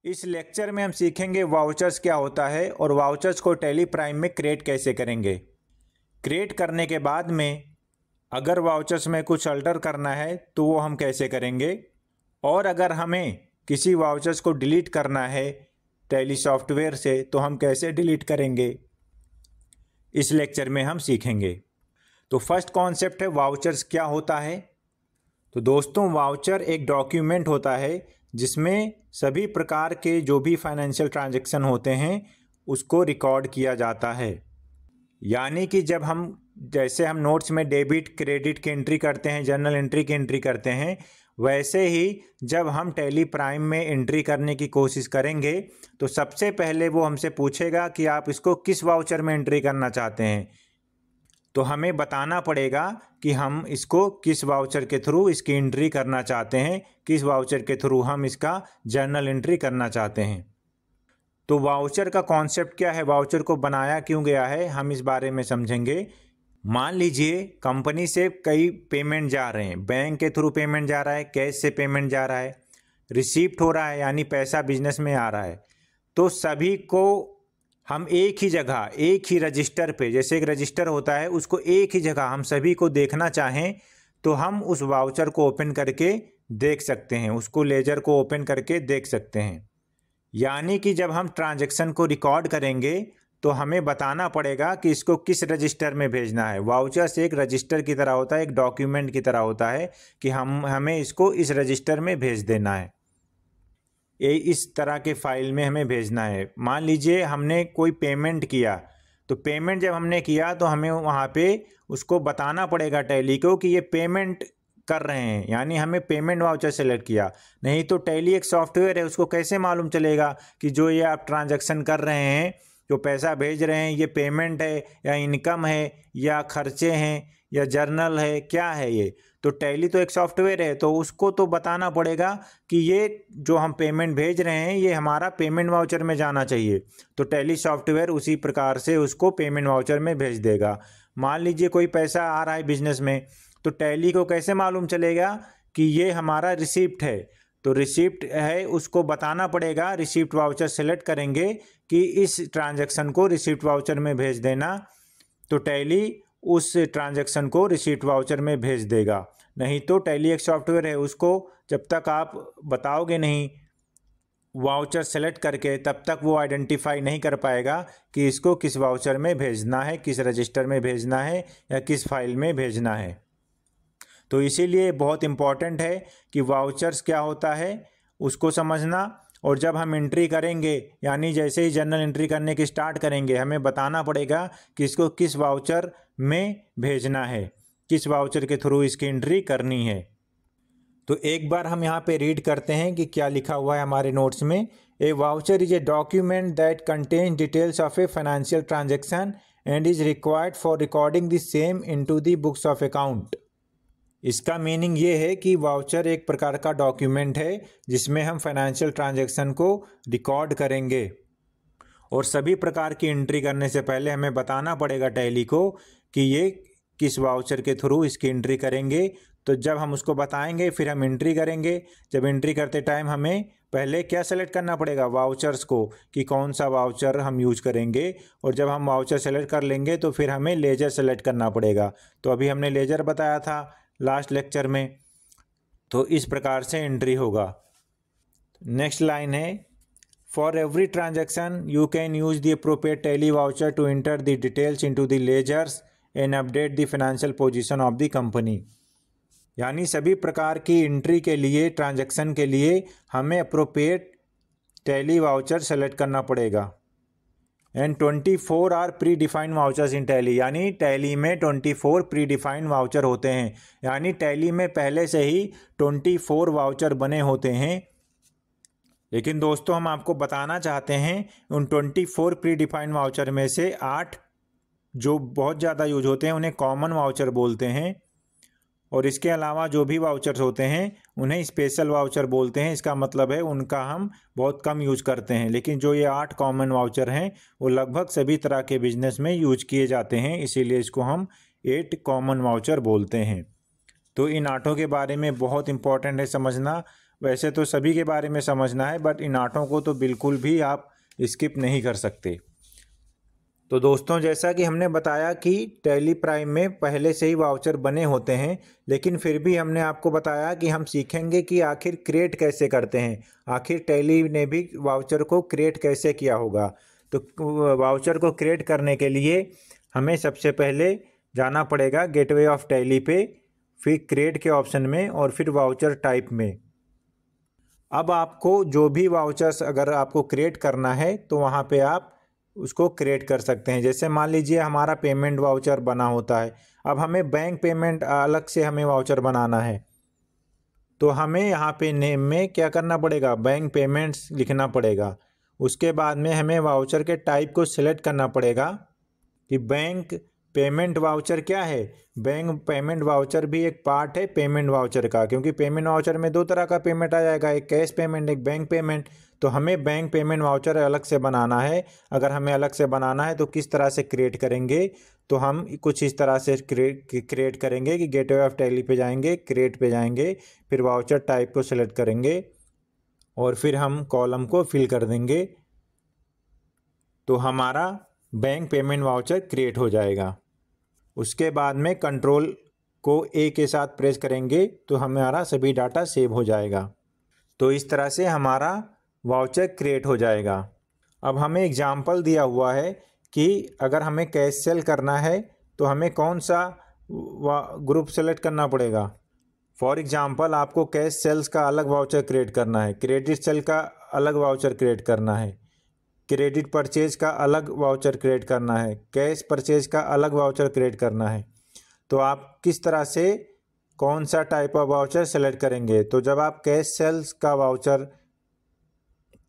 इस लेक्चर में हम सीखेंगे वाउचर्स क्या होता है और वाउचर्स को टैली प्राइम में क्रिएट कैसे करेंगे। क्रिएट करने के बाद में अगर वाउचर्स में कुछ अल्टर करना है तो वो हम कैसे करेंगे, और अगर हमें किसी वाउचर्स को डिलीट करना है टैली सॉफ्टवेयर से तो हम कैसे डिलीट करेंगे, इस लेक्चर में हम सीखेंगे। तो फर्स्ट कॉन्सेप्ट है वाउचर्स क्या होता है। तो दोस्तों, वाउचर एक डॉक्यूमेंट होता है जिसमें सभी प्रकार के जो भी फाइनेंशियल ट्रांजैक्शन होते हैं उसको रिकॉर्ड किया जाता है। यानी कि जब जैसे हम नोट्स में डेबिट क्रेडिट की एंट्री करते हैं, जर्नल एंट्री की एंट्री करते हैं, वैसे ही जब हम टैली प्राइम में एंट्री करने की कोशिश करेंगे तो सबसे पहले वो हमसे पूछेगा कि आप इसको किस वाउचर में एंट्री करना चाहते हैं। तो हमें बताना पड़ेगा कि हम इसको किस वाउचर के थ्रू इसकी एंट्री करना चाहते हैं, किस वाउचर के थ्रू हम इसका जर्नल एंट्री करना चाहते हैं। तो वाउचर का कॉन्सेप्ट क्या है, वाउचर को बनाया क्यों गया है, हम इस बारे में समझेंगे। मान लीजिए कंपनी से कई पेमेंट जा रहे हैं, बैंक के थ्रू पेमेंट जा रहा है, कैश से पेमेंट जा रहा है, रिसीप्ट हो रहा है यानी पैसा बिजनेस में आ रहा है। तो सभी को हम एक ही जगह एक ही रजिस्टर पे, जैसे एक रजिस्टर होता है उसको एक ही जगह हम सभी को देखना चाहें तो हम उस वाउचर को ओपन करके देख सकते हैं, उसको लेजर को ओपन करके देख सकते हैं। यानी कि जब हम ट्रांजैक्शन को रिकॉर्ड करेंगे तो हमें बताना पड़ेगा कि इसको किस रजिस्टर में भेजना है। वाउचर्स एक रजिस्टर की तरह होता है, एक डॉक्यूमेंट की तरह होता है कि हमें इसको इस रजिस्टर में भेज देना है, इस तरह के फाइल में हमें भेजना है। मान लीजिए हमने कोई पेमेंट किया, तो पेमेंट जब हमने किया तो हमें वहाँ पे उसको बताना पड़ेगा टैली को कि ये पेमेंट कर रहे हैं, यानी हमें पेमेंट वाउचर सेलेक्ट किया। नहीं तो टैली एक सॉफ्टवेयर है, उसको कैसे मालूम चलेगा कि जो ये आप ट्रांजैक्शन कर रहे हैं, जो पैसा भेज रहे हैं, ये पेमेंट है या इनकम है या खर्चे हैं या जर्नल है, क्या है ये। तो टैली तो एक सॉफ्टवेयर है, तो उसको तो बताना पड़ेगा कि ये जो हम पेमेंट भेज रहे हैं ये हमारा पेमेंट वाउचर में जाना चाहिए। तो टैली सॉफ्टवेयर उसी प्रकार से उसको पेमेंट वाउचर में भेज देगा। मान लीजिए कोई पैसा आ रहा है बिजनेस में, तो टैली को कैसे मालूम चलेगा कि ये हमारा रिसिप्ट है। तो रिसिप्ट है उसको बताना पड़ेगा, रिसिप्ट वाउचर सेलेक्ट करेंगे कि इस ट्रांजैक्शन को रिसिप्ट वाउचर में भेज देना, तो टैली उस ट्रांजैक्शन को रिसीप्ट वाउचर में भेज देगा। नहीं तो टैली एक सॉफ्टवेयर है, उसको जब तक आप बताओगे नहीं वाउचर सेलेक्ट करके, तब तक वो आइडेंटिफाई नहीं कर पाएगा कि इसको किस वाउचर में भेजना है, किस रजिस्टर में भेजना है या किस फाइल में भेजना है। तो इसीलिए बहुत इम्पॉर्टेंट है कि वाउचर्स क्या होता है उसको समझना। और जब हम एंट्री करेंगे, यानी जैसे ही जर्नल एंट्री करने की स्टार्ट करेंगे, हमें बताना पड़ेगा कि इसको किस वाउचर में भेजना है, किस वाउचर के थ्रू इसकी एंट्री करनी है। तो एक बार हम यहाँ पे रीड करते हैं कि क्या लिखा हुआ है हमारे नोट्स में। A voucher is a document that contains details of a financial transaction and is required for recording the same into the books of account. इसका मीनिंग ये है कि वाउचर एक प्रकार का डॉक्यूमेंट है जिसमें हम फाइनेंशियल ट्रांजैक्शन को रिकॉर्ड करेंगे, और सभी प्रकार की एंट्री करने से पहले हमें बताना पड़ेगा टैली को कि ये किस वाउचर के थ्रू इसकी एंट्री करेंगे। तो जब हम उसको बताएंगे फिर हम एंट्री करेंगे। जब एंट्री करते टाइम हमें पहले क्या सेलेक्ट करना पड़ेगा, वाउचर्स को, कि कौन सा वाउचर हम यूज करेंगे। और जब हम वाउचर सेलेक्ट कर लेंगे तो फिर हमें लेजर सेलेक्ट करना पड़ेगा। तो अभी हमने लेजर बताया था लास्ट लेक्चर में, तो इस प्रकार से एंट्री होगा। नेक्स्ट लाइन है, for every transaction you can use the appropriate Tally voucher to enter the details into the ledgers and update the financial position of the company. यानी सभी प्रकार की एंट्री के लिए, ट्रांजैक्शन के लिए हमें अप्रोप्रिएट टैली वाउचर सेलेक्ट करना पड़ेगा। And 24 are predefined vouchers in Tally, यानी टैली में 24 प्री डिफाइंड वाउचर होते हैं। यानी टैली में पहले से ही 24 वाउचर बने होते हैं। लेकिन दोस्तों, हम आपको बताना चाहते हैं उन 24 प्री डिफाइंड वाउचर में से 8 जो बहुत ज़्यादा यूज होते हैं उन्हें कॉमन वाउचर बोलते हैं, और इसके अलावा जो भी वाउचर्स होते हैं उन्हें स्पेशल वाउचर बोलते हैं। इसका मतलब है उनका हम बहुत कम यूज करते हैं। लेकिन जो ये 8 कॉमन वाउचर हैं वो लगभग सभी तरह के बिजनेस में यूज किए जाते हैं, इसीलिए इसको हम 8 कॉमन वाउचर बोलते हैं। तो इन 8 के बारे में बहुत इंपॉर्टेंट है समझना। वैसे तो सभी के बारे में समझना है, बट इन 8 को तो बिल्कुल भी आप स्किप नहीं कर सकते। तो दोस्तों, जैसा कि हमने बताया कि टैली प्राइम में पहले से ही वाउचर बने होते हैं, लेकिन फिर भी हमने आपको बताया कि हम सीखेंगे कि आखिर क्रिएट कैसे करते हैं, आखिर टैली ने भी वाउचर को क्रिएट कैसे किया होगा। तो वाउचर को क्रिएट करने के लिए हमें सबसे पहले जाना पड़ेगा गेटवे ऑफ टैली पे, फिर क्रिएट के ऑप्शन में और फिर वाउचर टाइप में। अब आपको जो भी वाउचर्स अगर आपको क्रिएट करना है तो वहाँ पे आप उसको क्रिएट कर सकते हैं। जैसे मान लीजिए हमारा पेमेंट वाउचर बना होता है, अब हमें बैंक पेमेंट अलग से हमें वाउचर बनाना है, तो हमें यहाँ पे नेम में क्या करना पड़ेगा, बैंक पेमेंट्स लिखना पड़ेगा। उसके बाद में हमें वाउचर के टाइप को सिलेक्ट करना पड़ेगा कि बैंक पेमेंट वाउचर क्या है। बैंक पेमेंट वाउचर भी एक पार्ट है पेमेंट वाउचर का, क्योंकि पेमेंट वाउचर में 2 तरह का पेमेंट आ जाएगा, एक कैश पेमेंट, एक बैंक पेमेंट। तो हमें बैंक पेमेंट वाउचर अलग से बनाना है। अगर हमें अलग से बनाना है तो किस तरह से क्रिएट करेंगे, तो हम कुछ इस तरह से क्रिएट करेंगे कि गेटवे ऑफ टैली पे जाएंगे, क्रिएट पे जाएंगे, फिर वाउचर टाइप को सिलेक्ट करेंगे और फिर हम कॉलम को फिल कर देंगे, तो हमारा बैंक पेमेंट वाउचर क्रिएट हो जाएगा। उसके बाद में कंट्रोल को ए के साथ प्रेस करेंगे तो हमारा सभी डाटा सेव हो जाएगा। तो इस तरह से हमारा वाउचर क्रिएट हो जाएगा। अब हमें एग्जाम्पल दिया हुआ है कि अगर हमें कैश सेल करना है तो हमें कौन सा ग्रुप सेलेक्ट करना पड़ेगा। फॉर एग्जाम्पल आपको कैश सेल्स का अलग वाउचर क्रिएट करना है, क्रेडिट सेल का अलग वाउचर क्रिएट करना है, क्रेडिट परचेज का अलग वाउचर क्रिएट करना है, कैश परचेज का अलग वाउचर क्रिएट करना है। तो आप किस तरह से कौन सा टाइप ऑफ वाउचर सेलेक्ट करेंगे। तो जब आप कैश सेल्स का वाउचर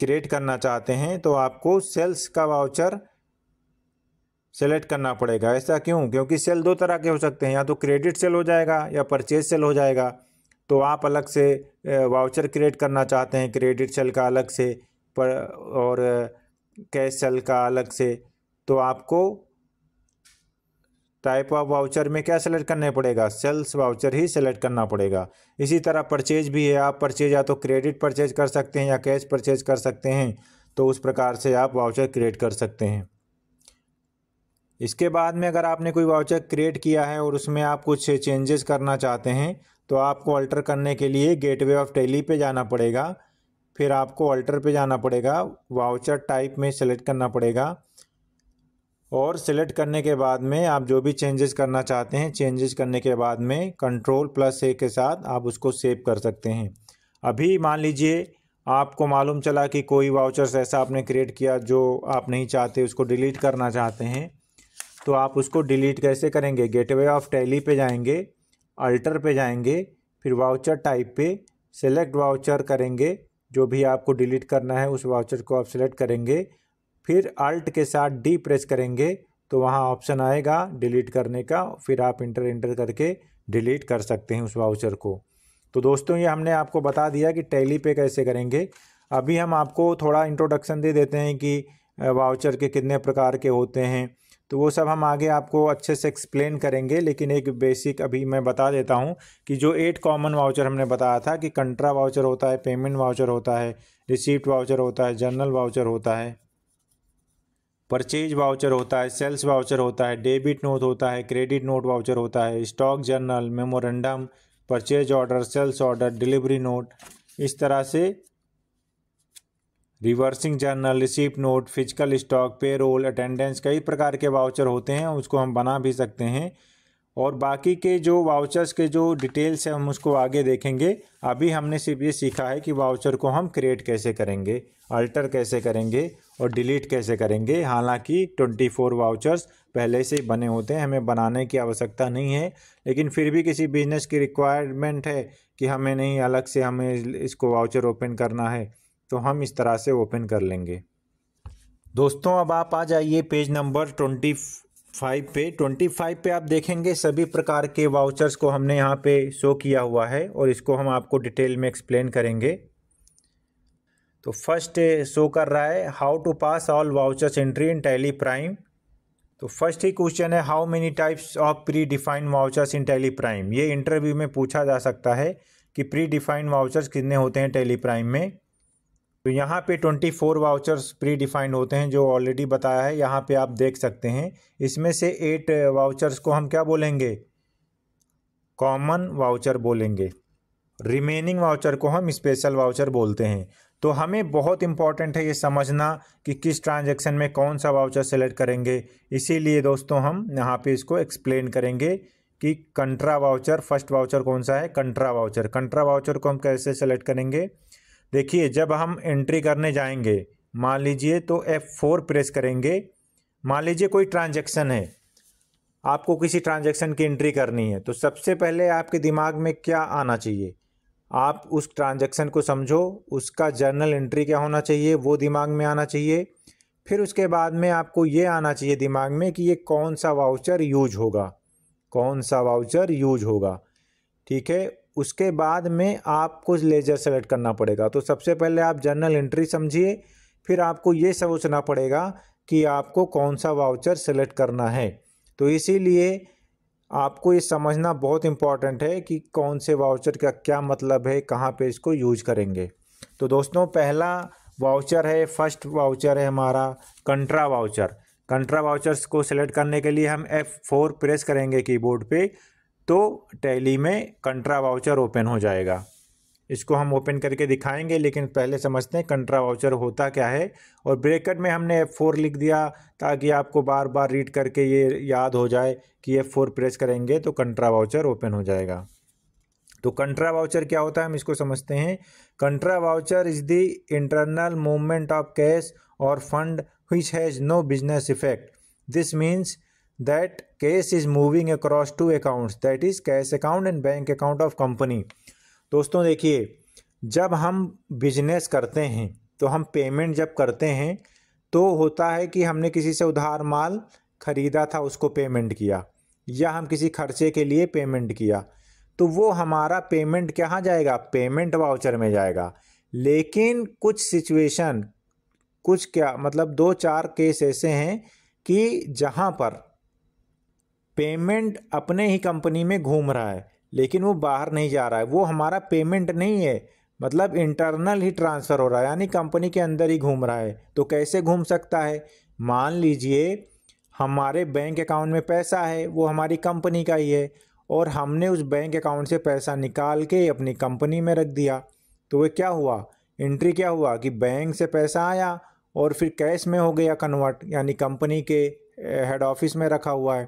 क्रिएट करना चाहते हैं तो आपको सेल्स का वाउचर सेलेक्ट करना पड़ेगा। ऐसा क्यों? क्योंकि सेल 2 तरह के हो सकते हैं, या तो क्रेडिट सेल हो जाएगा या परचेज सेल हो जाएगा। तो आप अलग से वाउचर क्रिएट करना चाहते हैं क्रेडिट सेल का अलग से और कैश सेल का अलग से, तो आपको टाइप ऑफ वाउचर में क्या सेलेक्ट करना पड़ेगा, सेल्स वाउचर ही सेलेक्ट करना पड़ेगा। इसी तरह परचेज भी है, आप परचेज या तो क्रेडिट परचेज कर सकते हैं या कैश परचेज कर सकते हैं, तो उस प्रकार से आप वाउचर क्रिएट कर सकते हैं। इसके बाद में अगर आपने कोई वाउचर क्रिएट किया है और उसमें आप कुछ चेंजेस करना चाहते हैं तो आपको अल्टर करने के लिए गेटवे ऑफ टैली पे जाना पड़ेगा, फिर आपको अल्टर पे जाना पड़ेगा, वाउचर टाइप में सेलेक्ट करना पड़ेगा और सेलेक्ट करने के बाद में आप जो भी चेंजेस करना चाहते हैं, चेंजेस करने के बाद में कंट्रोल+A के साथ आप उसको सेव कर सकते हैं। अभी मान लीजिए आपको मालूम चला कि कोई वाउचर्स ऐसा आपने क्रिएट किया जो आप नहीं चाहते, उसको डिलीट करना चाहते हैं, तो आप उसको डिलीट कैसे करेंगे। गेटवे ऑफ टैली पे जाएंगे, अल्टर पे जाएंगे, फिर वाउचर टाइप पे सेलेक्ट वाउचर करेंगे, जो भी आपको डिलीट करना है उस वाउचर को आप सेलेक्ट करेंगे, फिर अल्ट के साथ डी प्रेस करेंगे तो वहाँ ऑप्शन आएगा डिलीट करने का, फिर आप इंटर करके डिलीट कर सकते हैं उस वाउचर को। तो दोस्तों, ये हमने आपको बता दिया कि टैली पे कैसे करेंगे। अभी हम आपको थोड़ा इंट्रोडक्शन दे देते हैं कि वाउचर के कितने प्रकार के होते हैं, तो वो सब हम आगे आपको अच्छे से एक्सप्लेन करेंगे। लेकिन एक बेसिक अभी मैं बता देता हूँ कि जो 8 कॉमन वाउचर हमने बताया था कि कंट्रा वाउचर होता है, पेमेंट वाउचर होता है, रिसीप्ट वाउचर होता है, जर्नल वाउचर होता है, परचेज वाउचर होता है, सेल्स वाउचर होता है, डेबिट नोट होता है, क्रेडिट नोट वाउचर होता है, stock journal, memorandum, purchase order, sales order, delivery note, इस तरह से reversing journal, receipt note, physical stock, payroll, attendance, कई प्रकार के वाउचर होते हैं, उसको हम बना भी सकते हैं। और बाकी के जो वाउचर्स के जो डिटेल्स है हम उसको आगे देखेंगे। अभी हमने सिर्फ ये सीखा है कि वाउचर को हम क्रिएट कैसे करेंगे, अल्टर कैसे करेंगे और डिलीट कैसे करेंगे। हालांकि 24 वाउचर्स पहले से ही बने होते हैं, हमें बनाने की आवश्यकता नहीं है, लेकिन फिर भी किसी बिजनेस की रिक्वायरमेंट है कि हमें नहीं अलग से हमें इसको वाउचर ओपन करना है, तो हम इस तरह से ओपन कर लेंगे। दोस्तों, अब आप आ जाइए पेज नंबर 25 पे आप देखेंगे सभी प्रकार के वाउचर्स को हमने यहाँ पे शो किया हुआ है और इसको हम आपको डिटेल में एक्सप्लेन करेंगे। तो फर्स्ट शो कर रहा है how to pass all vouchers entry in Tally Prime. तो फर्स्ट ही क्वेश्चन है how many types of predefined vouchers in Tally Prime. ये इंटरव्यू में पूछा जा सकता है कि प्री डिफाइंड वाउचर्स कितने होते हैं टैली प्राइम में। तो यहाँ पे 24 वाउचर्स प्री डिफाइंड होते हैं जो ऑलरेडी बताया है, यहाँ पे आप देख सकते हैं। इसमें से 8 वाउचर्स को हम क्या बोलेंगे, कॉमन वाउचर बोलेंगे। रिमेनिंग वाउचर को हम स्पेशल वाउचर बोलते हैं। तो हमें बहुत इंपॉर्टेंट है ये समझना कि किस ट्रांजैक्शन में कौन सा वाउचर सेलेक्ट करेंगे। इसीलिए दोस्तों हम यहाँ पे इसको एक्सप्लेन करेंगे कि कंट्रा वाउचर, फर्स्ट वाउचर कौन सा है, कंट्रा वाउचर। कंट्रा वाउचर को हम कैसे सेलेक्ट करेंगे, देखिए जब हम एंट्री करने जाएंगे, मान लीजिए तो F4 प्रेस करेंगे। मान लीजिए कोई ट्रांजैक्शन है, आपको किसी ट्रांजैक्शन की एंट्री करनी है, तो सबसे पहले आपके दिमाग में क्या आना चाहिए, आप उस ट्रांजैक्शन को समझो, उसका जर्नल एंट्री क्या होना चाहिए वो दिमाग में आना चाहिए। फिर उसके बाद में आपको ये आना चाहिए दिमाग में कि ये कौन सा वाउचर यूज होगा, कौन सा वाउचर यूज होगा, ठीक है। उसके बाद में आपको लेजर सेलेक्ट करना पड़ेगा। तो सबसे पहले आप जर्नल एंट्री समझिए, फिर आपको ये सोचना पड़ेगा कि आपको कौन सा वाउचर सेलेक्ट करना है। तो इसीलिए आपको ये समझना बहुत इम्पॉर्टेंट है कि कौन से वाउचर का क्या मतलब है, कहाँ पे इसको यूज करेंगे। तो दोस्तों पहला वाउचर है, फर्स्ट वाउचर है हमारा कंट्रा वाउचर। कंट्रा वाउचर्स को सिलेक्ट करने के लिए हम F4 प्रेस करेंगे कीबोर्ड पे, तो टैली में कंट्रा वाउचर ओपन हो जाएगा। इसको हम ओपन करके दिखाएंगे, लेकिन पहले समझते हैं कंट्रा वाउचर होता क्या है। और ब्रैकेट में हमने F4 लिख दिया ताकि आपको बार बार रीड करके ये याद हो जाए कि F4 प्रेस करेंगे तो कंट्रा वाउचर ओपन हो जाएगा। तो कंट्रा वाउचर क्या होता है हम इसको समझते हैं। Contra voucher is the internal movement of cash और fund which has no business effect. This means that cash is moving across two accounts, that is cash account and bank account of company। दोस्तों देखिए, जब हम business करते हैं तो हम payment जब करते हैं तो होता है कि हमने किसी से उधार माल खरीदा था, उसको पेमेंट किया, या हम किसी खर्चे के लिए पेमेंट किया, तो वो हमारा पेमेंट कहाँ जाएगा, पेमेंट वाउचर में जाएगा। लेकिन कुछ सिचुएशन, कुछ क्या मतलब 2-4 केस ऐसे हैं कि जहाँ पर पेमेंट अपने ही कंपनी में घूम रहा है लेकिन वो बाहर नहीं जा रहा है, वो हमारा पेमेंट नहीं है, मतलब इंटरनल ही ट्रांसफ़र हो रहा है, यानी कंपनी के अंदर ही घूम रहा है। तो कैसे घूम सकता है, मान लीजिए हमारे बैंक अकाउंट में पैसा है, वो हमारी कंपनी का ही है, और हमने उस बैंक अकाउंट से पैसा निकाल के अपनी कंपनी में रख दिया। तो वो क्या हुआ, एंट्री क्या हुआ कि बैंक से पैसा आया और फिर कैश में हो गया कन्वर्ट, यानी कंपनी के हेड ऑफिस में रखा हुआ है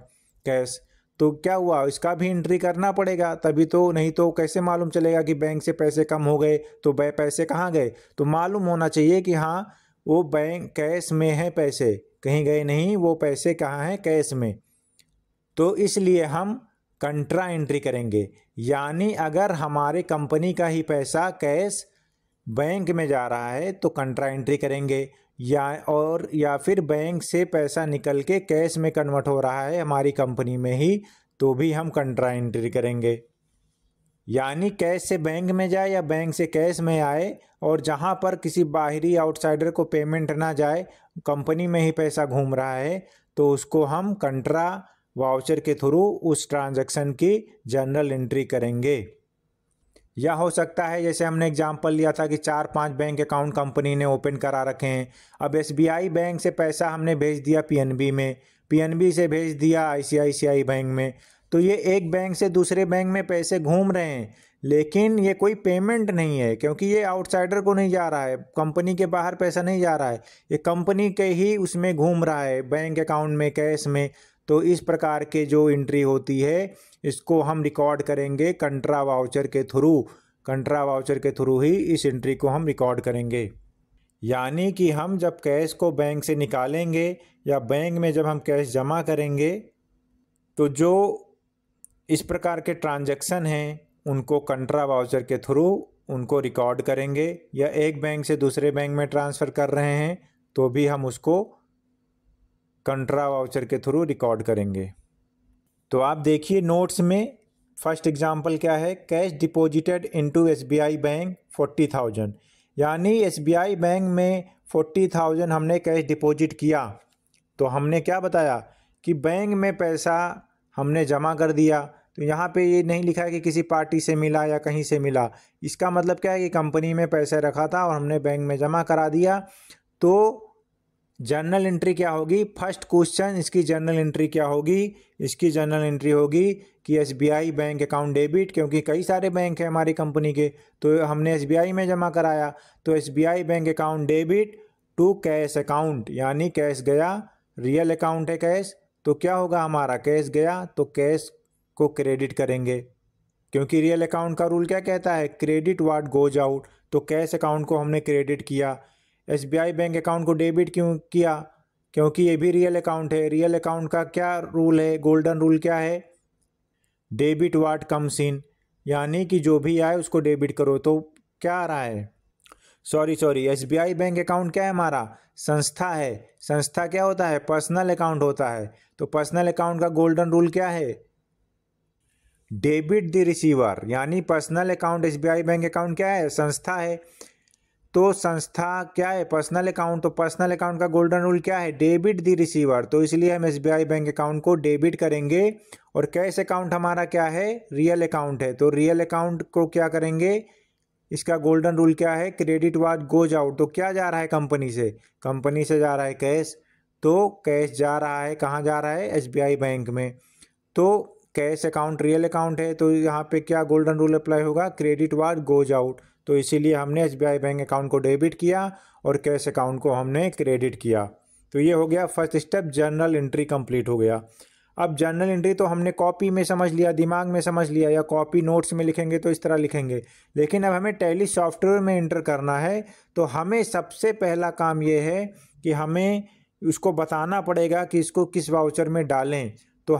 कैश। तो क्या हुआ, इसका भी एंट्री करना पड़ेगा, तभी तो, नहीं तो कैसे मालूम चलेगा कि बैंक से पैसे कम हो गए तो पैसे कहाँ गए। तो मालूम होना चाहिए कि हाँ वो बैंक कैश में है, पैसे कहीं गए नहीं, वो पैसे कहाँ हैं, कैश में। तो इसलिए हम कंट्रा एंट्री करेंगे, यानी अगर हमारे कंपनी का ही पैसा कैश बैंक में जा रहा है तो कंट्रा एंट्री करेंगे, या फिर बैंक से पैसा निकल के कैश में कन्वर्ट हो रहा है हमारी कंपनी में ही, तो भी हम कंट्रा एंट्री करेंगे। यानी कैश से बैंक में जाए या बैंक से कैश में आए, और जहां पर किसी बाहरी आउटसाइडर को पेमेंट ना जाए, कंपनी में ही पैसा घूम रहा है, तो उसको हम कंट्रा वाउचर के थ्रू उस ट्रांजैक्शन की जर्नल एंट्री करेंगे। या हो सकता है जैसे हमने एग्जांपल लिया था कि 4-5 बैंक अकाउंट कंपनी ने ओपन करा रखे हैं। अब SBI बैंक से पैसा हमने भेज दिया PNB में, PNB से भेज दिया ICICI बैंक में, तो ये एक बैंक से दूसरे बैंक में पैसे घूम रहे हैं, लेकिन ये कोई पेमेंट नहीं है, क्योंकि ये आउटसाइडर को नहीं जा रहा है, कंपनी के बाहर पैसा नहीं जा रहा है, ये कंपनी के ही उसमें घूम रहा है, बैंक अकाउंट में, कैश में। तो इस प्रकार के जो एंट्री होती है इसको हम रिकॉर्ड करेंगे कंट्रा वाउचर के थ्रू। कंट्रा वाउचर के थ्रू ही इस एंट्री को हम रिकॉर्ड करेंगे। यानी कि हम जब कैश को बैंक से निकालेंगे या बैंक में जब हम कैश जमा करेंगे, तो जो इस प्रकार के ट्रांजैक्शन हैं उनको कंट्रा वाउचर के थ्रू उनको रिकॉर्ड करेंगे, या एक बैंक से दूसरे बैंक में ट्रांसफ़र कर रहे हैं तो भी हम उसको कंट्रा वाउचर के थ्रू रिकॉर्ड करेंगे। तो आप देखिए नोट्स में फर्स्ट एग्जांपल क्या है, cash deposited into SBI bank 40,000, यानी SBI बैंक में 40,000 हमने कैश डिपॉजिट किया। तो हमने क्या बताया कि बैंक में पैसा हमने जमा कर दिया, तो यहाँ पे ये नहीं लिखा है कि किसी पार्टी से मिला या कहीं से मिला। इसका मतलब क्या है कि कंपनी में पैसे रखा था और हमने बैंक में जमा करा दिया। तो जर्नल एंट्री क्या होगी? फर्स्ट क्वेश्चन, इसकी जर्नल एंट्री क्या होगी? इसकी जर्नल एंट्री होगी कि एसबीआई बैंक अकाउंट डेबिट, क्योंकि कई सारे बैंक हैं हमारी कंपनी के, तो हमने एसबीआई में जमा कराया, तो SBI bank account debit to cash account, यानी कैश गया, रियल अकाउंट है कैश, तो क्या होगा हमारा? कैश गया तो कैश को क्रेडिट करेंगे, क्योंकि रियल अकाउंट का रूल क्या कहता है? Credit what goes out. तो कैश अकाउंट को हमने क्रेडिट किया। एसबीआई बैंक अकाउंट को डेबिट क्यों किया? क्योंकि ये भी रियल अकाउंट है। रियल अकाउंट का क्या रूल है? गोल्डन रूल क्या है? डेबिट व्हाट कम्स इन, यानी कि जो भी आए उसको डेबिट करो। तो क्या आ रहा है? सॉरी, एसबीआई बैंक अकाउंट क्या है हमारा? संस्था है। संस्था क्या होता है? पर्सनल अकाउंट होता है। तो पर्सनल अकाउंट का गोल्डन रूल क्या है? डेबिट द रिसीवर, यानी personal account SBI bank account क्या है? संस्था है। तो संस्था क्या है? Personal account. तो पर्सनल अकाउंट का गोल्डन रूल क्या है? Debit the receiver. तो इसलिए हम एसबीआई बैंक अकाउंट को डेबिट करेंगे। और कैश अकाउंट हमारा क्या है? रियल अकाउंट है। तो रियल अकाउंट को क्या करेंगे? इसका गोल्डन रूल क्या है? Credit what goes out. तो क्या जा रहा है कंपनी से? कंपनी से जा रहा है कैश। तो कैश जा रहा है, कहाँ जा रहा है? एसबीआई बैंक में। तो कैश अकाउंट रियल अकाउंट है, तो यहाँ पे क्या गोल्डन रूल अप्लाई होगा? Credit what goes out. तो इसीलिए हमने एसबीआई बैंक अकाउंट को डेबिट किया और कैश अकाउंट को हमने क्रेडिट किया। तो ये हो गया first step, journal entry complete हो गया। अब जर्नल एंट्री तो हमने कॉपी में समझ लिया, दिमाग में समझ लिया, या कॉपी नोट्स में लिखेंगे तो इस तरह लिखेंगे। लेकिन अब हमें टैली सॉफ्टवेयर में एंटर करना है, तो हमें सबसे पहला काम ये है कि हमें उसको बताना पड़ेगा कि इसको किस वाउचर में डालें। तो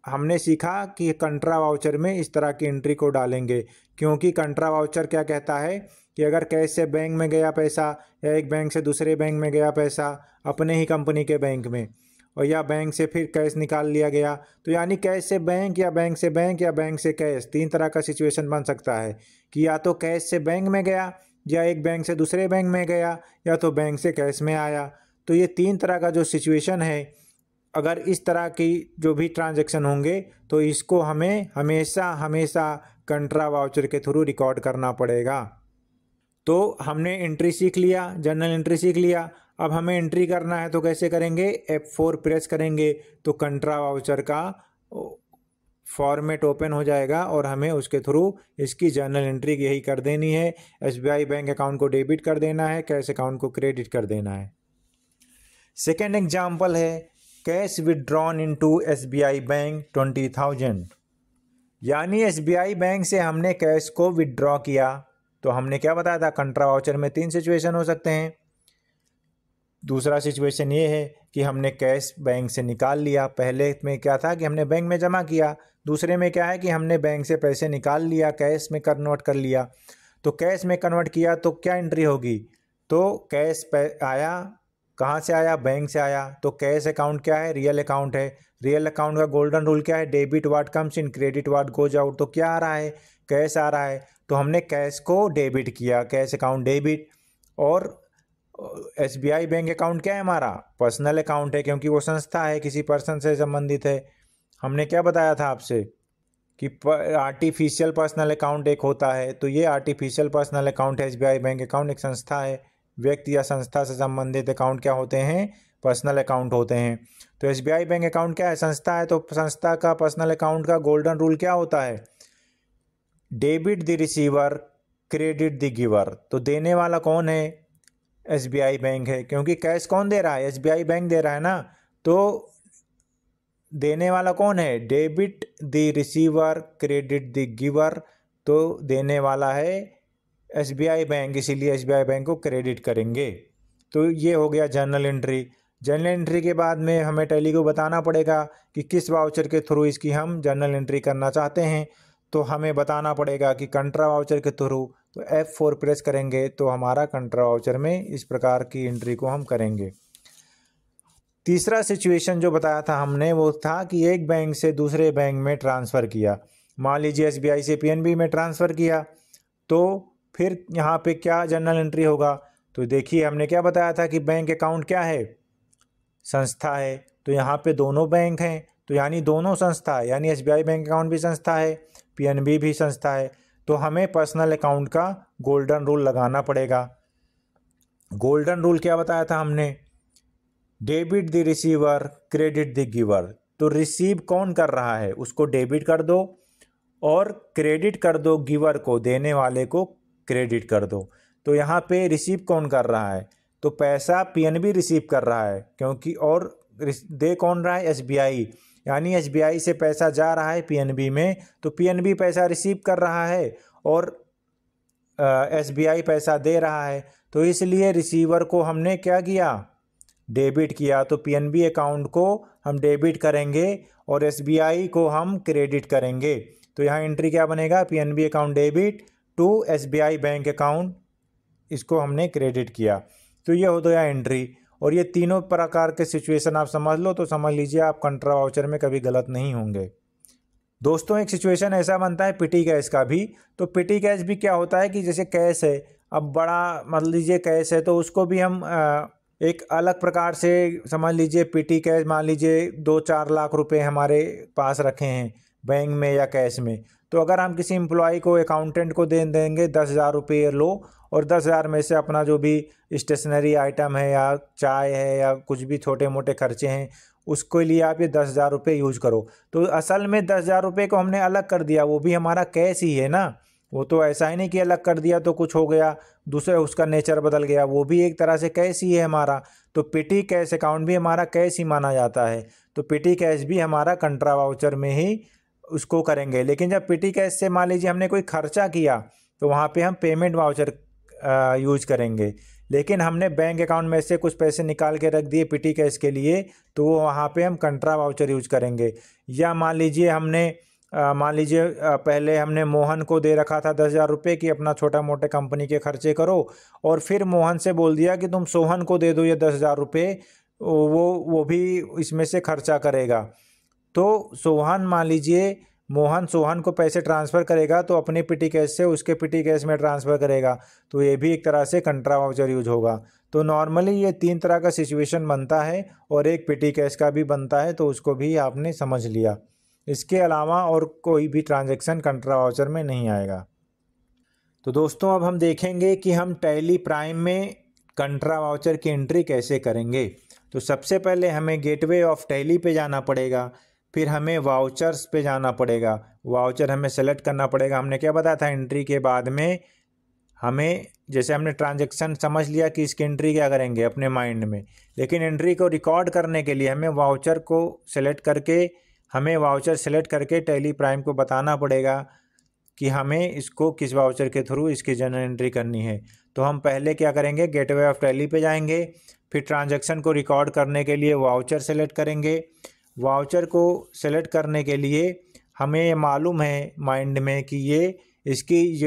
हमने सीखा कि कंट्रा वाउचर में इस तरह की एंट्री को डालेंगे, क्योंकि कंट्रा वाउचर क्या कहता है कि अगर कैश से बैंक में गया पैसा, या एक बैंक से दूसरे बैंक में गया पैसा अपने ही कंपनी के बैंक में, और या बैंक से फिर कैश निकाल लिया गया, तो यानी कैश से बैंक या बैंक से बैंक या बैंक से कैश, तीन तरह का सिचुएशन बन सकता है कि या तो कैश से बैंक में गया, या एक बैंक से दूसरे बैंक में गया, या तो बैंक से कैश में आया। तो ये तीन तरह का जो सिचुएशन है, अगर इस तरह की जो भी ट्रांजैक्शन होंगे तो इसको हमें हमेशा कंट्रा वाउचर के थ्रू रिकॉर्ड करना पड़ेगा। तो हमने एंट्री सीख लिया, जर्नल एंट्री सीख लिया। अब हमें एंट्री करना है तो कैसे करेंगे? F4 प्रेस करेंगे तो कंट्रा वाउचर का फॉर्मेट ओपन हो जाएगा और हमें उसके थ्रू इसकी जर्नल एंट्री यही कर देनी है। एसबीआई बैंक अकाउंट को डेबिट कर देना है, कैश अकाउंट को क्रेडिट कर देना है। सेकेंड एग्जाम्पल है cash withdrawn into SBI bank 20,000, यानी एसबीआई बैंक से हमने कैश को विदड्रॉ किया। तो हमने क्या बताया था? कंट्रा वाउचर में तीन सिचुएशन हो सकते हैं। दूसरा सिचुएशन ये है कि हमने कैश बैंक से निकाल लिया। पहले में क्या था कि हमने बैंक में जमा किया, दूसरे में क्या है कि हमने बैंक से पैसे निकाल लिया, कैश में कन्वर्ट कर लिया। तो कैश में कन्वर्ट किया तो क्या एंट्री होगी? तो कैश आया, कहाँ से आया? बैंक से आया। तो कैश अकाउंट क्या है? रियल अकाउंट है। रियल अकाउंट का गोल्डन रूल क्या है? Debit what comes in, credit what goes out. तो क्या आ रहा है? कैश आ रहा है। तो हमने कैश को डेबिट किया, कैश अकाउंट डेबिट। और एसबीआई बैंक अकाउंट क्या है हमारा? पर्सनल अकाउंट है, क्योंकि वो संस्था है, किसी पर्सन से संबंधित है। हमने क्या बताया था आपसे कि आर्टिफिशियल पर्सनल अकाउंट एक होता है, तो ये आर्टिफिशियल पर्सनल अकाउंट है। एसबीआई बैंक अकाउंट एक संस्था है, व्यक्ति या संस्था से संबंधित अकाउंट क्या होते हैं? पर्सनल अकाउंट होते हैं। तो एसबीआई बैंक अकाउंट क्या है? संस्था है, तो संस्था का पर्सनल अकाउंट का गोल्डन रूल क्या होता है? Debit the receiver, credit the giver. तो देने वाला कौन है? एसबीआई बैंक है, क्योंकि कैश कौन दे रहा है? एसबीआई बैंक दे रहा है ना। तो देने वाला कौन है? Debit the receiver, credit the giver. तो देने वाला है एसबीआई बैंक, इसीलिए एसबीआई बैंक को क्रेडिट करेंगे। तो ये हो गया जर्नल एंट्री। जर्नल एंट्री के बाद में हमें टैली को बताना पड़ेगा कि किस वाउचर के थ्रू इसकी हम जर्नल एंट्री करना चाहते हैं। तो हमें बताना पड़ेगा कि कंट्रा वाउचर के थ्रू। तो F4 प्रेस करेंगे तो हमारा कंट्रा वाउचर में इस प्रकार की एंट्री को हम करेंगे। तीसरा सिचुएशन जो बताया था हमने वो था कि एक बैंक से दूसरे बैंक में ट्रांसफ़र किया। मान लीजिए एसबीआई से पीएनबी में ट्रांसफ़र किया, तो फिर यहाँ पे क्या जर्नल एंट्री होगा? तो देखिए हमने क्या बताया था कि बैंक अकाउंट क्या है? संस्था है। तो यहाँ पे दोनों बैंक हैं, तो यानी दोनों संस्था है, यानी SBI बैंक अकाउंट भी संस्था है, PNB भी संस्था है। तो हमें पर्सनल अकाउंट का गोल्डन रूल लगाना पड़ेगा। गोल्डन रूल क्या बताया था हमने? Debit the receiver, credit the giver. तो रिसीव कौन कर रहा है उसको डेबिट कर दो और क्रेडिट कर दो गिवर को, देने वाले को क्रेडिट कर दो। तो यहाँ पे रिसीव कौन कर रहा है? तो पैसा PNB रिसीव कर रहा है, क्योंकि और दे कौन रहा है? SBI। यानी SBI से पैसा जा रहा है PNB में, तो PNB पैसा रिसीव कर रहा है और SBI पैसा दे रहा है। तो इसलिए रिसीवर को हमने क्या किया? डेबिट किया। तो PNB अकाउंट को हम डेबिट करेंगे और SBI को हम क्रेडिट करेंगे। तो यहाँ एंट्री क्या बनेगा? PNB account debit to SBI bank account, इसको हमने क्रेडिट किया। तो ये हो गया एंट्री। और ये तीनों प्रकार के सिचुएशन आप समझ लो तो समझ लीजिए आप कंट्रा वाउचर में कभी गलत नहीं होंगे। दोस्तों एक सिचुएशन ऐसा बनता है पिटी कैश का भी। तो पिटी कैश भी क्या होता है कि जैसे कैश है, अब बड़ा मान लीजिए कैश है, तो उसको भी हम एक अलग प्रकार से समझ लीजिए। पिटी कैश मान लीजिए 2-4 लाख रुपए हमारे पास रखे हैं बैंक में या कैश में, तो अगर हम किसी एम्प्लॉय को, अकाउंटेंट को दे देंगे 10,000 रुपये लो, और 10,000 में से अपना जो भी स्टेशनरी आइटम है या चाय है या कुछ भी छोटे मोटे खर्चे हैं उसके लिए आप ये 10,000 रुपये यूज करो। तो असल में 10,000 रुपये को हमने अलग कर दिया, वो भी हमारा कैश ही है ना। वो तो ऐसा ही नहीं कि अलग कर दिया तो कुछ हो गया, दूसरे उसका नेचर बदल गया, वो भी एक तरह से कैश ही है हमारा। तो पिटी कैश अकाउंट भी हमारा कैश ही माना जाता है। तो पिटी कैश भी हमारा कंट्रा वाउचर में ही उसको करेंगे। लेकिन जब पिटी कैश से मान लीजिए हमने कोई खर्चा किया तो वहाँ पे हम पेमेंट वाउचर यूज करेंगे। लेकिन हमने बैंक अकाउंट में से कुछ पैसे निकाल के रख दिए पिटी कैश के लिए, तो वो वहाँ पे हम कंट्रा वाउचर यूज करेंगे। या मान लीजिए हमने पहले हमने मोहन को दे रखा था 10,000 रुपये की अपना छोटा मोटे कंपनी के खर्चे करो, और फिर मोहन से बोल दिया कि तुम सोहन को दे दो ये 10,000 रुपये, वो भी इसमें से खर्चा करेगा। तो सोहन मान लीजिए मोहन सोहन को पैसे ट्रांसफ़र करेगा तो अपने पिटी कैश से उसके पिटी कैश में ट्रांसफ़र करेगा, तो ये भी एक तरह से कंट्रा वाउचर यूज होगा। तो नॉर्मली ये 3 तरह का सिचुएशन बनता है और एक पिटी कैश का भी बनता है, तो उसको भी आपने समझ लिया। इसके अलावा और कोई भी ट्रांजैक्शन कंट्रा वाउचर में नहीं आएगा। तो दोस्तों अब हम देखेंगे कि हम टैली प्राइम में कंट्रा वाउचर की एंट्री कैसे करेंगे। तो सबसे पहले हमें गेटवे ऑफ टैली पे जाना पड़ेगा, फिर हमें वाउचर्स पे जाना पड़ेगा। वाउचर हमें सेलेक्ट करना पड़ेगा। हमने क्या बताया था एंट्री के बाद में हमें, जैसे हमने ट्रांजैक्शन समझ लिया कि इसकी एंट्री क्या करेंगे अपने माइंड में, लेकिन एंट्री को रिकॉर्ड करने के लिए हमें वाउचर को सेलेक्ट करके टैली प्राइम को बताना पड़ेगा कि हमें इसको किस वाउचर के थ्रू इसकी जनरल एंट्री करनी है। तो हम पहले क्या करेंगे, गेटवे ऑफ टैली पे जाएंगे, फिर ट्रांजैक्शन को रिकॉर्ड करने के लिए वाउचर सेलेक्ट करेंगे। वाउचर को सेलेक्ट करने के लिए हमें ये मालूम है माइंड में कि ये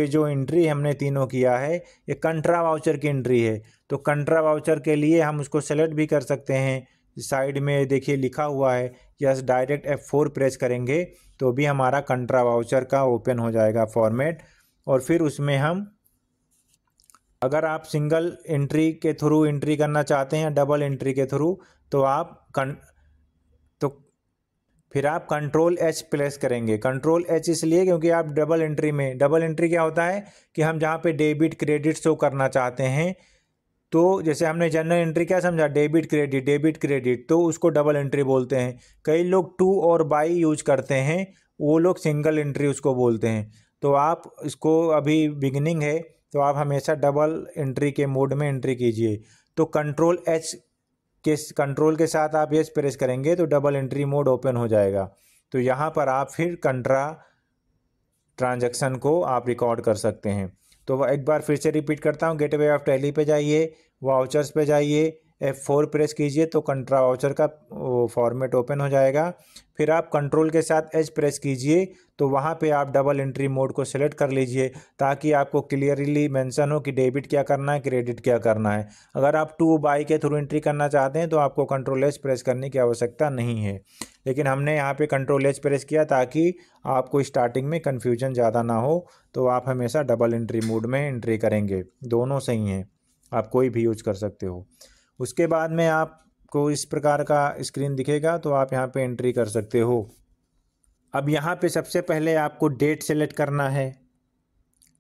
जो एंट्री हमने तीनों किया है ये कंट्रा वाउचर की एंट्री है। तो कंट्रा वाउचर के लिए हम उसको सेलेक्ट भी कर सकते हैं। साइड में देखिए लिखा हुआ है, यस डायरेक्ट F4 प्रेस करेंगे तो भी हमारा कंट्रा वाउचर का ओपन हो जाएगा फॉर्मेट। और फिर उसमें हम, अगर आप सिंगल एंट्री के थ्रू एंट्री करना चाहते हैं या डबल एंट्री के थ्रू, तो फिर आप कंट्रोल H प्रेस करेंगे। कंट्रोल H इसलिए क्योंकि आप डबल एंट्री क्या होता है कि हम जहाँ पे डेबिट क्रेडिट शो करना चाहते हैं, तो जैसे हमने जनरल एंट्री क्या समझा, डेबिट क्रेडिट, तो उसको डबल एंट्री बोलते हैं। कई लोग टू और बाई यूज करते हैं, वो लोग सिंगल एंट्री उसको बोलते हैं। तो आप इसको, अभी बिगिनिंग है तो आप हमेशा डबल एंट्री के मोड में एंट्री कीजिए। तो कंट्रोल के साथ आप एच प्रेस करेंगे तो डबल एंट्री मोड ओपन हो जाएगा। तो यहाँ पर आप फिर कंट्रा ट्रांजैक्शन को आप रिकॉर्ड कर सकते हैं। तो एक बार फिर से रिपीट करता हूँ, गेटवे ऑफ टैली पे जाइए, वाउचर्स पे जाइए, F4 प्रेस कीजिए तो कंट्रा वाउचर का फॉर्मेट ओपन हो जाएगा। फिर आप कंट्रोल के साथ H प्रेस कीजिए तो वहाँ पे आप डबल एंट्री मोड को सिलेक्ट कर लीजिए ताकि आपको क्लियरली मेंशन हो कि डेबिट क्या करना है, क्रेडिट क्या करना है। अगर आप टू बाई के थ्रू एंट्री करना चाहते हैं तो आपको कंट्रोल H प्रेस करने की आवश्यकता नहीं है, लेकिन हमने यहाँ पे कंट्रोल H प्रेस किया ताकि आपको स्टार्टिंग में कन्फ्यूजन ज़्यादा ना हो। तो आप हमेशा डबल एंट्री मोड में एंट्री करेंगे, दोनों सही हैं, आप कोई भी यूज कर सकते हो। उसके बाद में आप आपको इस प्रकार का स्क्रीन दिखेगा, तो आप यहाँ पे एंट्री कर सकते हो। अब यहाँ पे सबसे पहले आपको डेट सेलेक्ट करना है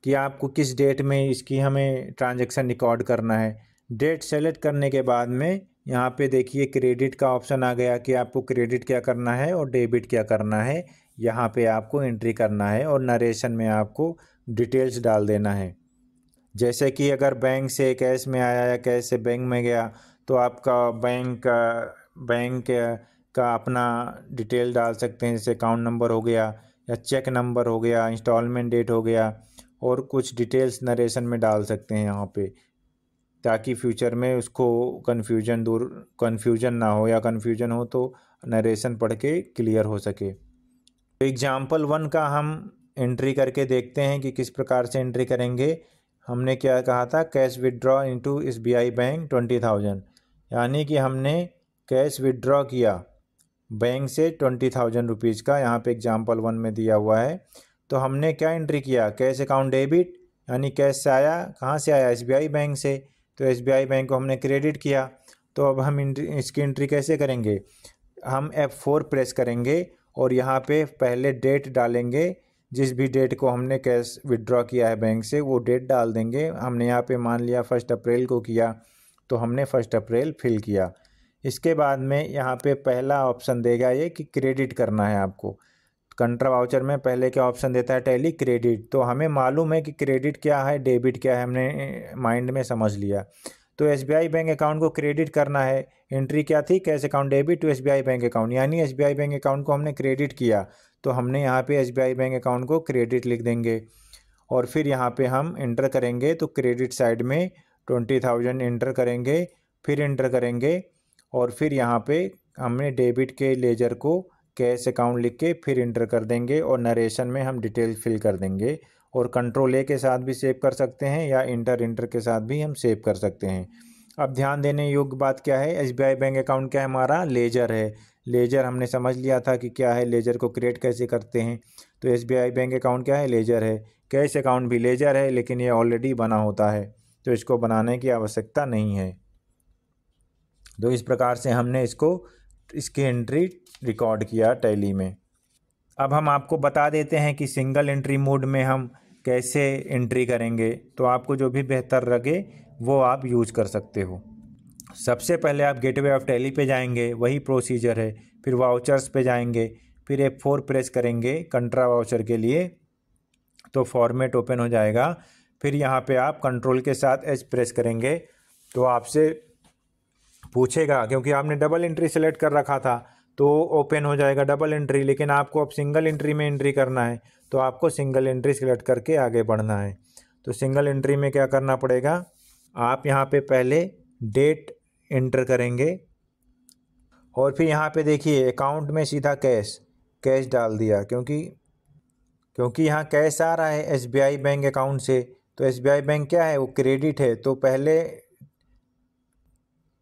कि आपको किस डेट में इसकी हमें ट्रांजैक्शन रिकॉर्ड करना है। डेट सेलेक्ट करने के बाद में यहाँ पे देखिए क्रेडिट का ऑप्शन आ गया कि आपको क्रेडिट क्या करना है और डेबिट क्या करना है, यहाँ पे आपको एंट्री करना है और नरेशन में आपको डिटेल्स डाल देना है। जैसे कि अगर बैंक से कैश में आया या कैश से बैंक में गया तो आपका बैंक का अपना डिटेल डाल सकते हैं, जैसे अकाउंट नंबर हो गया या चेक नंबर हो गया, इंस्टॉलमेंट डेट हो गया, और कुछ डिटेल्स नरेशन में डाल सकते हैं यहाँ पे, ताकि फ्यूचर में उसको कन्फ्यूजन ना हो, या कन्फ्यूजन हो तो नरेशन पढ़ के क्लियर हो सके। तो एग्जाम्पल 1 का हम एंट्री करके देखते हैं कि किस प्रकार से एंट्री करेंगे। हमने क्या कहा था, cash withdraw into SBI bank 20,000, यानी कि हमने कैश विदड्रॉ किया बैंक से 20,000 रुपीज़ का, यहाँ पे एग्जाम्पल 1 में दिया हुआ है। तो हमने क्या एंट्री किया, कैश अकाउंट डेबिट, यानी कैश से आया, कहाँ से आया, SBI बैंक से, तो SBI बैंक को हमने क्रेडिट किया। तो अब हम इसकी एंट्री कैसे करेंगे, हम F4 प्रेस करेंगे और यहाँ पे पहले डेट डालेंगे, जिस भी डेट को हमने कैश विदड्रॉ किया है बैंक से वो डेट डाल देंगे। हमने यहाँ पे मान लिया 1 अप्रैल को किया, तो हमने 1 अप्रैल फिल किया। इसके बाद में यहाँ पे पहला ऑप्शन देगा ये कि क्रेडिट करना है आपको। कंट्रा वाउचर में पहले क्या ऑप्शन देता है, टैली क्रेडिट। तो हमें मालूम है कि क्रेडिट क्या है, डेबिट क्या है, हमने माइंड में समझ लिया। तो SBI बैंक अकाउंट को क्रेडिट करना है। एंट्री क्या थी, cash account debit to SBI bank account, यानी SBI बैंक अकाउंट को हमने क्रेडिट किया, तो हमने यहाँ पे SBI बैंक अकाउंट को क्रेडिट लिख देंगे। और फिर यहाँ पे हम इंटर करेंगे, तो क्रेडिट साइड में 20,000 इंटर करेंगे, फिर इंटर करेंगे, और फिर यहाँ पे हमने डेबिट के लेजर को कैश अकाउंट लिख के फिर इंटर कर देंगे, और नरेशन में हम डिटेल फिल कर देंगे। और कंट्रोल A के साथ भी सेव कर सकते हैं या इंटर के साथ भी हम सेव कर सकते हैं। अब ध्यान देने योग्य बात क्या है, SBI बैंक अकाउंट क्या है, हमारा लेजर है। लेजर हमने समझ लिया था कि क्या है, लेजर को क्रिएट कैसे करते हैं। तो SBI बैंक अकाउंट क्या है, लेजर है। कैश अकाउंट भी लेजर है, लेकिन ये ऑलरेडी बना होता है, तो इसको बनाने की आवश्यकता नहीं है। तो इस प्रकार से हमने इसकी एंट्री रिकॉर्ड किया टैली में। अब हम आपको बता देते हैं कि सिंगल एंट्री मोड में हम कैसे एंट्री करेंगे, तो आपको जो भी बेहतर लगे वो आप यूज कर सकते हो। सबसे पहले आप गेटवे ऑफ टैली पे जाएंगे, वही प्रोसीजर है। फिर वाउचर्स पे जाएंगे, फिर F4 प्रेस करेंगे कंट्रा वाउचर के लिए, तो फॉर्मेट ओपन हो जाएगा। फिर यहाँ पे आप कंट्रोल के साथ H प्रेस करेंगे, तो आपसे पूछेगा, क्योंकि आपने डबल एंट्री सेलेक्ट कर रखा था, तो ओपन हो जाएगा डबल एंट्री। लेकिन आपको अब सिंगल एंट्री में एंट्री करना है, तो आपको सिंगल एंट्री सेलेक्ट करके आगे बढ़ना है। तो सिंगल एंट्री में क्या करना पड़ेगा, आप यहाँ पे पहले डेट एंटर करेंगे, और फिर यहाँ पे देखिए अकाउंट में सीधा कैश डाल दिया, क्योंकि यहाँ कैश आ रहा है SBI बैंक अकाउंट से। तो SBI बैंक क्या है, वो क्रेडिट है। तो पहले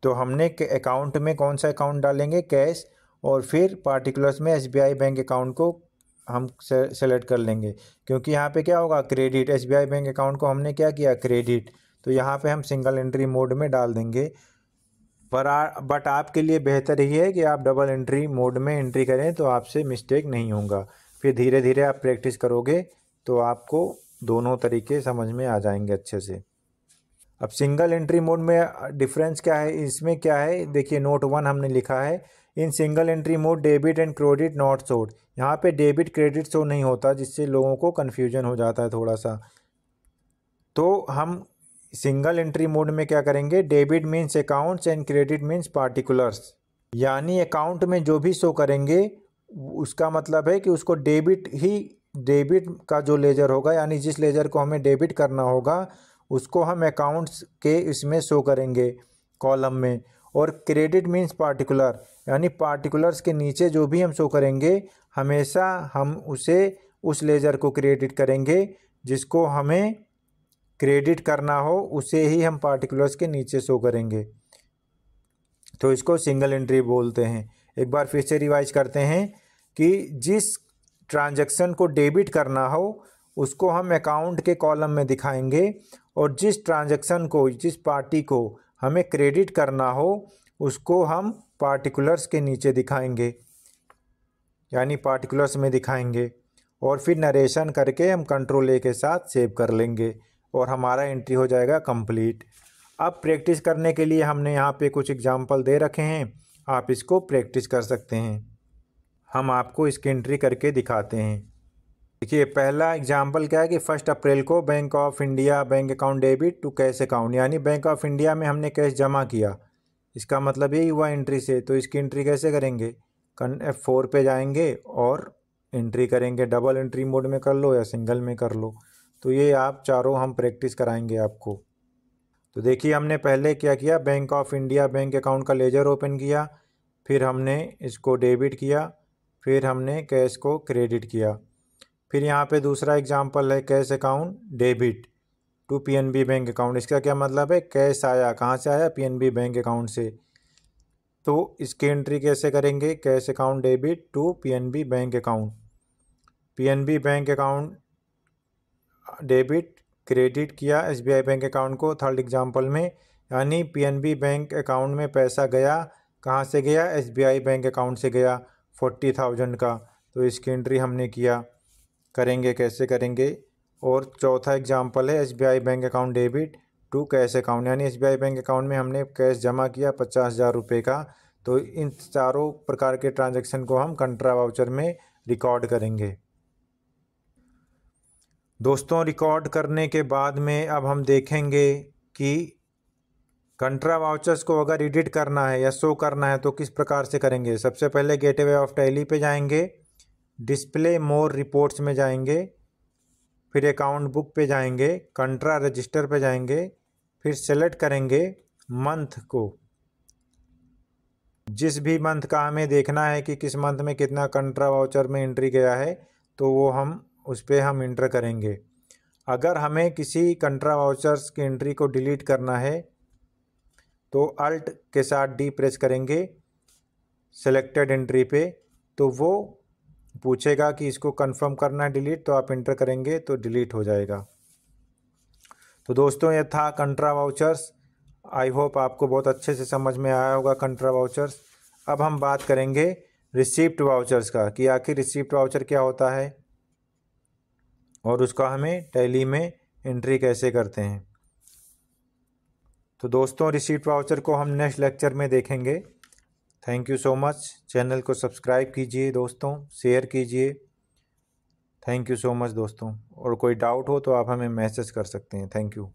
तो हमने अकाउंट में कौन सा अकाउंट डालेंगे, कैश, और फिर पार्टिकुलर्स में SBI बैंक अकाउंट को हम सेलेक्ट कर लेंगे, क्योंकि यहाँ पे क्या होगा, क्रेडिट। SBI बैंक अकाउंट को हमने क्या किया, क्रेडिट। तो यहाँ पे हम सिंगल एंट्री मोड में डाल देंगे। बट आपके लिए बेहतर ही है कि आप डबल एंट्री मोड में एंट्री करें, तो आपसे मिस्टेक नहीं होगा। फिर धीरे धीरे आप प्रैक्टिस करोगे तो आपको दोनों तरीके समझ में आ जाएंगे अच्छे से। अब सिंगल एंट्री मोड में डिफरेंस क्या है, इसमें क्या है देखिए, नोट 1 हमने लिखा है, in single entry mode debit and credit not showed. यहाँ पे डेबिट क्रेडिट शो नहीं होता, जिससे लोगों को कन्फ्यूजन हो जाता है थोड़ा सा। तो हम सिंगल एंट्री मोड में क्या करेंगे, debit means accounts and credit means particulars, यानी अकाउंट में जो भी शो करेंगे उसका मतलब है कि उसको डेबिट का जो लेजर होगा, यानी जिस लेजर को हमें डेबिट करना होगा उसको हम अकाउंट्स के इसमें शो करेंगे कॉलम में। और क्रेडिट मीन्स पार्टिकुलर, यानी पार्टिकुलर्स के नीचे जो भी हम शो करेंगे हमेशा हम उस लेजर को क्रेडिट करेंगे, जिसको हमें क्रेडिट करना हो उसे ही हम पार्टिकुलर्स के नीचे शो करेंगे। तो इसको सिंगल एंट्री बोलते हैं। एक बार फिर से रिवाइज करते हैं कि जिस ट्रांजैक्शन को डेबिट करना हो उसको हम अकाउंट के कॉलम में दिखाएंगे, और जिस ट्रांजैक्शन को, जिस पार्टी को हमें क्रेडिट करना हो उसको हम पार्टिकुलर्स के नीचे दिखाएंगे, यानी पार्टिकुलर्स में दिखाएंगे, और फिर नरेशन करके हम कंट्रोल ए के साथ सेव कर लेंगे और हमारा एंट्री हो जाएगा कंप्लीट। अब प्रैक्टिस करने के लिए हमने यहाँ पे कुछ एग्जाम्पल दे रखे हैं, आप इसको प्रैक्टिस कर सकते हैं। हम आपको इसकी एंट्री करके दिखाते हैं। देखिए पहला एग्जाम्पल क्या है कि 1 अप्रैल को Bank of India bank account debit to cash account, यानी बैंक ऑफ इंडिया में हमने कैश जमा किया, इसका मतलब यही हुआ एंट्री से। तो इसकी एंट्री कैसे करेंगे, F4 पे जाएंगे और एंट्री करेंगे। डबल एंट्री मोड में कर लो या सिंगल में कर लो। तो ये आप चारों हम प्रैक्टिस कराएंगे आपको। तो देखिए हमने पहले क्या किया, bank of India bank account का लेजर ओपन किया, फिर हमने इसको डेबिट किया, फिर हमने कैश को क्रेडिट किया। फिर यहाँ पे दूसरा एग्जांपल है cash account debit to PNB bank account. इसका क्या मतलब है, कैश आया, कहाँ से आया, पीएनबी बैंक अकाउंट से। तो इसकी एंट्री कैसे करेंगे, cash account debit to PNB bank account, PNB bank account debit credit किया एसबीआई बैंक अकाउंट को थर्ड एग्जांपल में, यानी पीएनबी बैंक अकाउंट में पैसा गया, कहाँ से गया, एसबीआई बैंक अकाउंट से गया 40,000 का। तो इसकी एंट्री हमने किया, करेंगे कैसे करेंगे। और चौथा एग्जांपल है SBI bank account debit to cash account, यानी एसबीआई बैंक अकाउंट में हमने कैश जमा किया 50,000 रुपये का। तो इन चारों प्रकार के ट्रांजैक्शन को हम कंट्रा वाउचर में रिकॉर्ड करेंगे। दोस्तों रिकॉर्ड करने के बाद में अब हम देखेंगे कि कंट्रा वाउचर्स को अगर एडिट करना है या शो करना है तो किस प्रकार से करेंगे। सबसे पहले गेटवे ऑफ टैली पे जाएंगे, डिस्प्ले मोर रिपोर्ट्स में जाएंगे, फिर अकाउंट बुक पे जाएंगे, कंट्रा रजिस्टर पे जाएंगे, फिर सेलेक्ट करेंगे मंथ को, जिस भी मंथ का हमें देखना है कि किस मंथ में कितना कंट्रा वाउचर में एंट्री गया है, तो वो हम उस पर हम इंटर करेंगे। अगर हमें किसी कंट्रा वाउचर्स की एंट्री को डिलीट करना है तो अल्ट के साथ डी प्रेस करेंगे सेलेक्टेड एंट्री पे, तो वो पूछेगा कि इसको कंफर्म करना है डिलीट, तो आप इंटर करेंगे तो डिलीट हो जाएगा। तो दोस्तों ये था कंट्रा वाउचर्स। आई होप आपको बहुत अच्छे से समझ में आया होगा कंट्रा वाउचर्स। अब हम बात करेंगे रिसीप्ट वाउचर्स का, कि आखिर रिसीप्ट वाउचर क्या होता है और उसका हमें टैली में एंट्री कैसे करते हैं। तो दोस्तों रिसीप्ट वाउचर को हम नेक्स्ट लेक्चर में देखेंगे। Thank you so much. Channel को सब्सक्राइब कीजिए दोस्तों, शेयर कीजिए। थैंक यू सो मच दोस्तों। और कोई डाउट हो तो आप हमें मैसेज कर सकते हैं। Thank you.